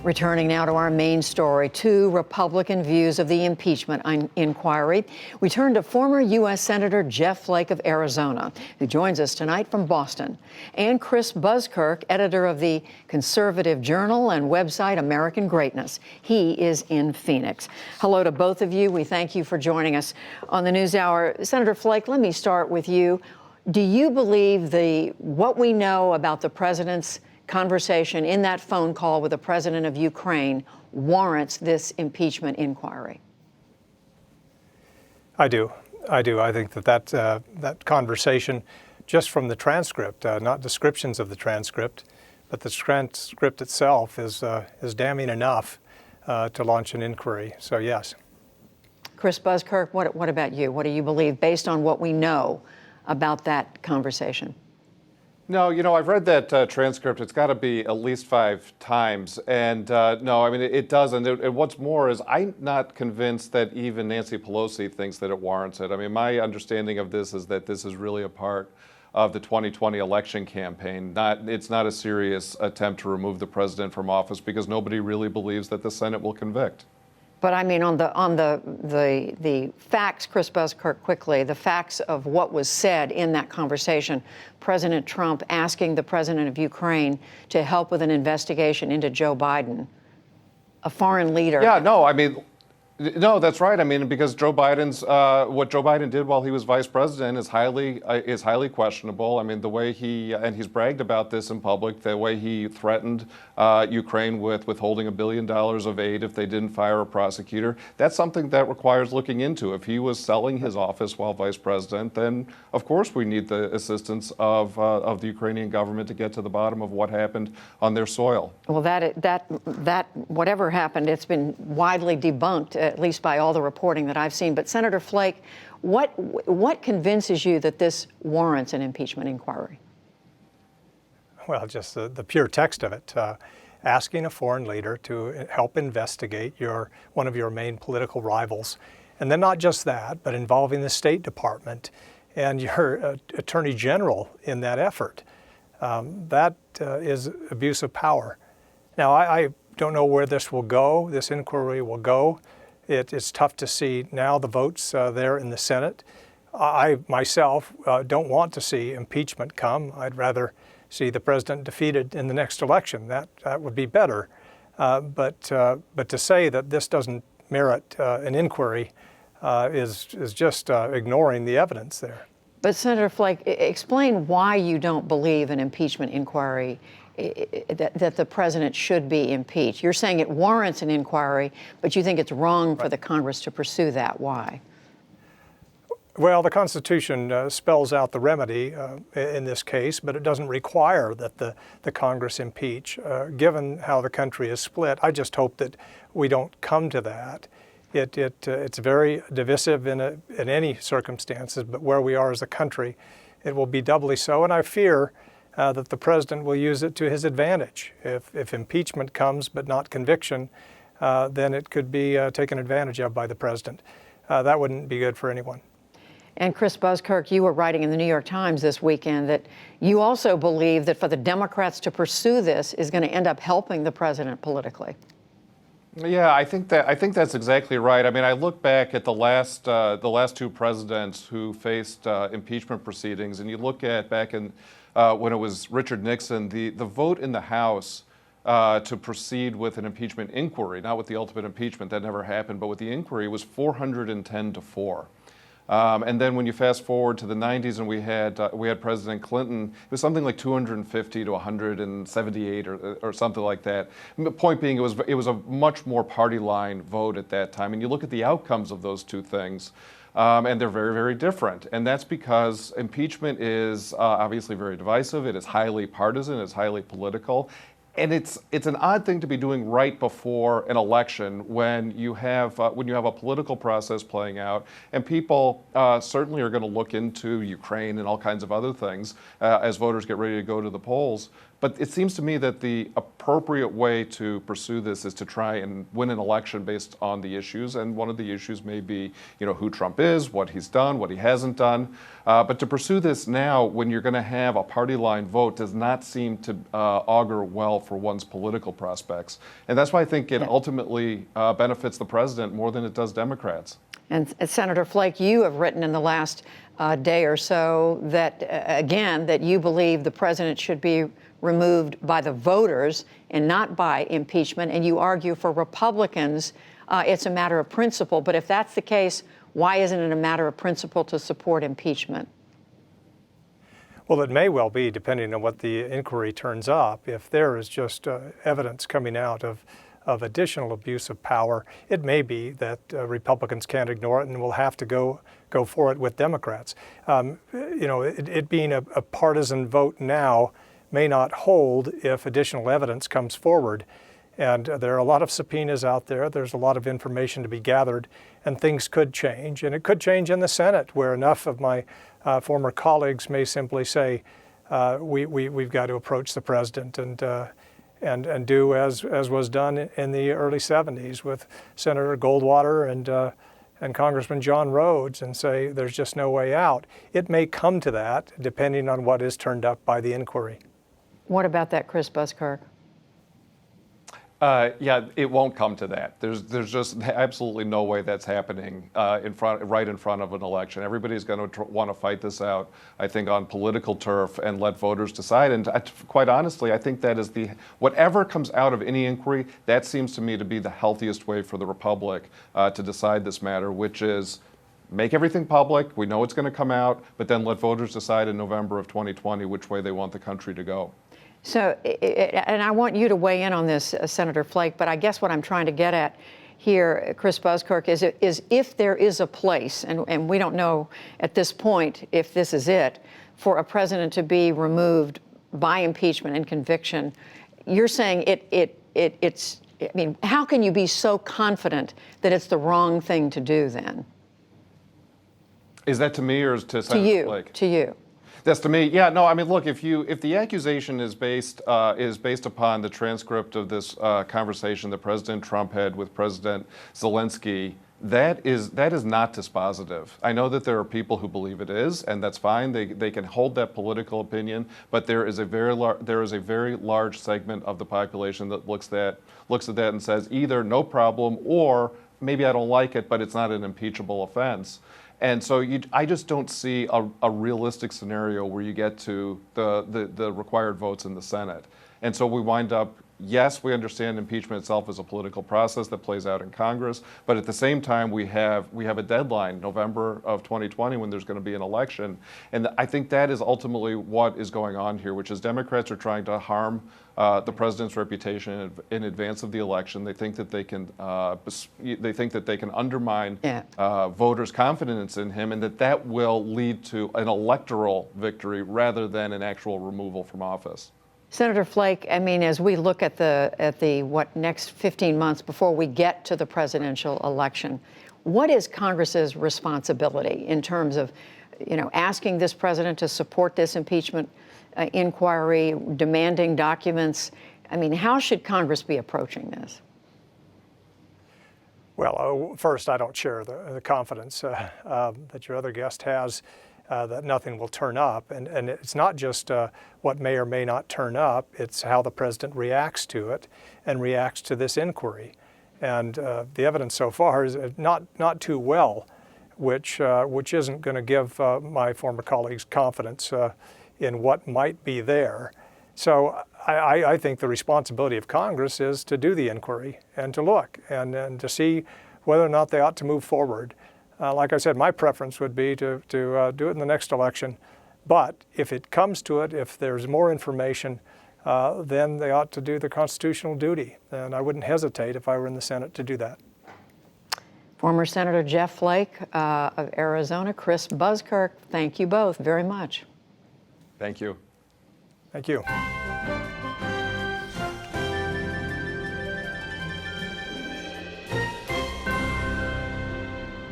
Returning now to our main story, two Republican views of the impeachment inquiry. We turn to former U.S. Senator Jeff Flake of Arizona, who joins us tonight from Boston, and Chris Buskirk, editor of the conservative journal and website American Greatness. He is in Phoenix. Hello to both of you. We thank you for joining us on the NewsHour. Senator Flake, let me start with you. Do you believe what we know about the president's conversation in that phone call with the president of Ukraine warrants this impeachment inquiry? I do. I think that conversation, just from the transcript, not descriptions of the transcript, but the transcript itself is damning enough to launch an inquiry. So yes. Chris Buskirk, what about you? What do you believe based on what we know about that conversation? No, I've read that transcript. It's got to be at least 5 times. And no, I mean, it doesn't. And what's more is I'm not convinced that even Nancy Pelosi thinks that it warrants it. I mean, my understanding of this is that this is really a part of the 2020 election campaign. It's not a serious attempt to remove the president from office because nobody really believes that the Senate will convict. But I mean, on the facts, Chris Buskirk, quickly, the facts of what was said in that conversation, President Trump asking the president of Ukraine to help with an investigation into Joe Biden, a foreign leader. Yeah, no, I mean, no, that's right. I mean, because Joe Biden's what Joe Biden did while he was vice president is highly questionable. I mean, the way and he's bragged about this in public, the way he threatened Ukraine with withholding $1 billion of aid if they didn't fire a prosecutor. That's something that requires looking into. If he was selling his office while vice president, then of course we need the assistance of the Ukrainian government to get to the bottom of what happened on their soil. Well, that whatever happened, it's been widely debunked, at least by all the reporting that I've seen. But Senator Flake, what convinces you that this warrants an impeachment inquiry? Well, just the pure text of it, asking a foreign leader to help investigate one of your main political rivals. And then not just that, but involving the State Department and your Attorney General in that effort. That is abuse of power. Now, I don't know where this inquiry will go. It's tough to see now the votes there in the Senate. I myself don't want to see impeachment come. I'd rather see the president defeated in the next election. That would be better. But to say that this doesn't merit an inquiry is just ignoring the evidence there. But Senator Flake, explain why you don't believe an impeachment inquiry, that the president should be impeached. You're saying it warrants an inquiry, but you think it's wrong for the Congress to pursue that. Why? Well, the Constitution spells out the remedy in this case, but it doesn't require that the Congress impeach. Given how the country is split, I just hope that we don't come to that. It's very divisive in any circumstances, but where we are as a country, it will be doubly so. And I fear that the president will use it to his advantage. If impeachment comes but not conviction, then it could be taken advantage of by the president. That wouldn't be good for anyone. And Chris Buskirk, you were writing in the New York Times this weekend that you also believe that for the Democrats to pursue this is going to end up helping the president politically. Yeah, I think that's exactly right. I mean, I look back at the last 2 presidents who faced impeachment proceedings, and you look at back in when it was Richard Nixon, the vote in the House to proceed with an impeachment inquiry, not with the ultimate impeachment, that never happened, but with the inquiry was 410-4. And then when you fast forward to the 90s and we had President Clinton, it was something like 250 to 178 or something like that. And the point being, it was a much more party line vote at that time. And you look at the outcomes of those 2 things, and they're very, very different. And that's because impeachment is obviously very divisive. It is highly partisan. It's highly political. And it's an odd thing to be doing right before an election when you have a political process playing out, and people certainly are going to look into Ukraine and all kinds of other things as voters get ready to go to the polls. But it seems to me that the appropriate way to pursue this is to try and win an election based on the issues. And one of the issues may be, who Trump is, what he's done, what he hasn't done. But to pursue this now, when you're going to have a party line vote, does not seem to augur well for one's political prospects. And that's why I think it ultimately benefits the president more than it does Democrats. And Senator Flake, you have written in the last day or so that, again, that you believe the president should be removed by the voters and not by impeachment. And you argue for Republicans, it's a matter of principle. But if that's the case, why isn't it a matter of principle to support impeachment? Well, it may well be, depending on what the inquiry turns up. If there is just evidence coming out of additional abuse of power, it may be that Republicans can't ignore it and will have to go for it with Democrats. It being a partisan vote now may not hold if additional evidence comes forward. And there are a lot of subpoenas out there. There's a lot of information to be gathered, and things could change. And it could change in the Senate, where enough of my former colleagues may simply say, we've got to approach the president and do as was done in the early 70s with Senator Goldwater and Congressman John Rhodes, and say there's just no way out. It may come to that, depending on what is turned up by the inquiry. What about that, Chris Buskirk? Yeah, it won't come to that. There's just absolutely no way that's happening right in front of an election. Everybody's going to want to fight this out, I think, on political turf and let voters decide. And quite honestly, I think that is whatever comes out of any inquiry, that seems to me to be the healthiest way for the Republic to decide this matter, which is make everything public. We know it's going to come out, but then let voters decide in November of 2020 which way they want the country to go. So, and I want you to weigh in on this, Senator Flake, but I guess what I'm trying to get at here, Chris Buskirk, is if there is a place, and we don't know at this point if this is it, for a president to be removed by impeachment and conviction, you're saying it's, I mean, how can you be so confident that it's the wrong thing to do then? Is that to me or to Senator Flake? To you. That's to me. Yeah, no, I mean, look, if the accusation is based upon the transcript of this conversation that President Trump had with President Zelensky, that is not dispositive. I know that there are people who believe it is, and that's fine. They can hold that political opinion, but there is a very large segment of the population that looks at that and says either no problem or maybe I don't like it, but it's not an impeachable offense. And so I just don't see a realistic scenario where you get to the required votes in the Senate. And so we wind up, yes, we understand impeachment itself is a political process that plays out in Congress, but at the same time we have a deadline, November of 2020, when there's going to be an election. And I think that is ultimately what is going on here, which is Democrats are trying to harm the president's reputation in advance of the election. They think that they can undermine voters' confidence in him, and that will lead to an electoral victory rather than an actual removal from office. Senator Flake, I mean, as we look at the next 15 months before we get to the presidential election, what is Congress's responsibility in terms of, asking this president to support this impeachment inquiry, demanding documents? I mean, how should Congress be approaching this? Well, first, I don't share the confidence that your other guest has. That nothing will turn up. And it's not just what may or may not turn up, it's how the president reacts to it and reacts to this inquiry. And the evidence so far is not too well, which isn't going to give my former colleagues confidence in what might be there. So I think the responsibility of Congress is to do the inquiry and to look and to see whether or not they ought to move forward. Like I said, my preference would be to do it in the next election. But if it comes to it, if there's more information, then they ought to do the constitutional duty. And I wouldn't hesitate if I were in the Senate to do that. Former Senator Jeff Flake of Arizona, Chris Buskirk, thank you both very much. Thank you. Thank you.